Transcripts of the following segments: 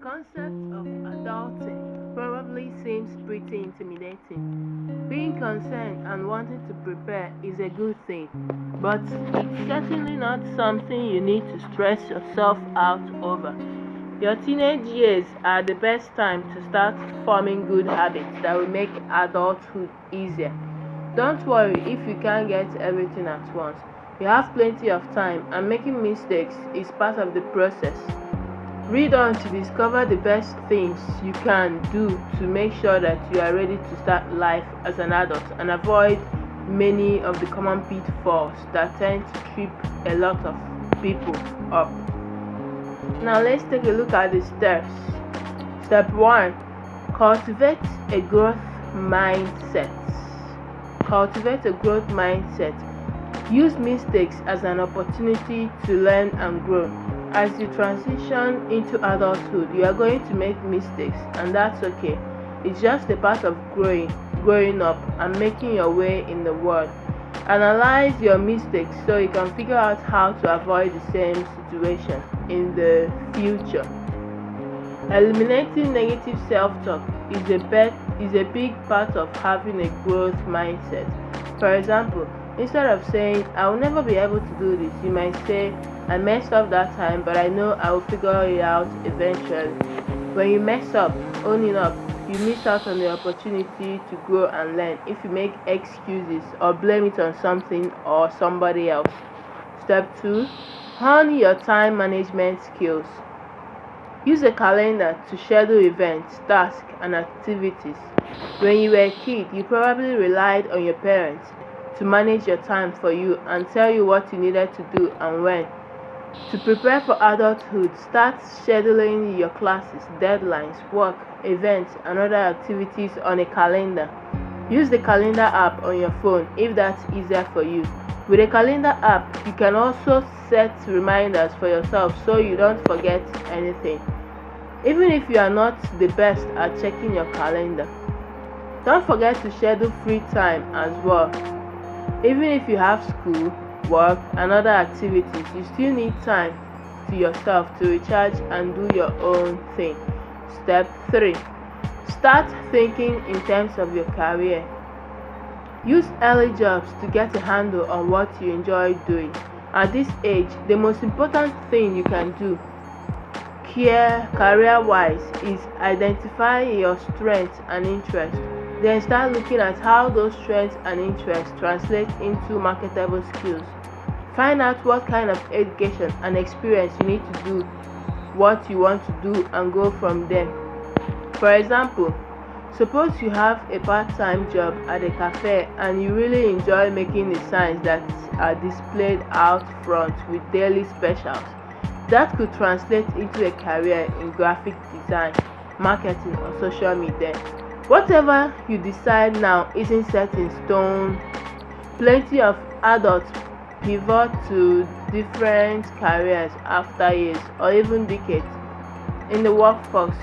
concept of adulting probably seems pretty intimidating. Being concerned and wanting to prepare is a good thing, but it's certainly not something you need to stress yourself out over. Your teenage years are the best time to start forming good habits that will make adulthood easier. Don't worry if you can't get everything at once. You have plenty of time, and making mistakes is part of the process. Read on to discover the best things you can do to make sure that you are ready to start life as an adult and avoid many of the common pitfalls that tend to trip a lot of people up. Now let's take a look at the steps. Step 1. Cultivate a growth mindset. Cultivate a growth mindset. Use mistakes as an opportunity to learn and grow. As you transition into adulthood, you are going to make mistakes, and that's okay. It's just a part of growing up, and making your way in the world. Analyze your mistakes so you can figure out how to avoid the same situation in the future. Eliminating negative self-talk is a big part of having a growth mindset. For example, instead of saying, "I will never be able to do this," you might say, "I messed up that time, but I know I will figure it out eventually." When you mess up, owning up, you miss out on the opportunity to grow and learn if you make excuses or blame it on something or somebody else. Step 2. Hone your time management skills. Use a calendar to schedule events, tasks, and activities. When you were a kid, you probably relied on your parents to manage your time for you and tell you what you needed to do and when. To prepare for adulthood, start scheduling your classes, deadlines, work, events, and other activities on a calendar. Use the calendar app on your phone if that's easier for you. With a calendar app, you can also set reminders for yourself so you don't forget anything, even if you are not the best at checking your calendar. Don't forget to schedule free time as well. Even if you have school, work, and other activities, you still need time to yourself to recharge and do your own thing. Step 3. Start thinking in terms of your career. Use early jobs to get a handle on what you enjoy doing. At this age, the most important thing you can do career-wise is identify your strengths and interests. Then start looking at how those strengths and interests translate into marketable skills. Find out what kind of education and experience you need to do what you want to do and go from there. For example, suppose you have a part-time job at a cafe and you really enjoy making the signs that are displayed out front with daily specials. That could translate into a career in graphic design, marketing, or social media. Whatever you decide now isn't set in stone. Plenty of adults pivot to different careers after years or even decades in the workforce,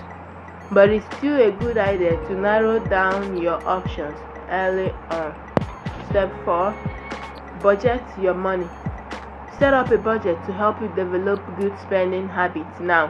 but it's still a good idea to narrow down your options early on. Step 4. Budget your money. Set up a budget to help you develop good spending habits now.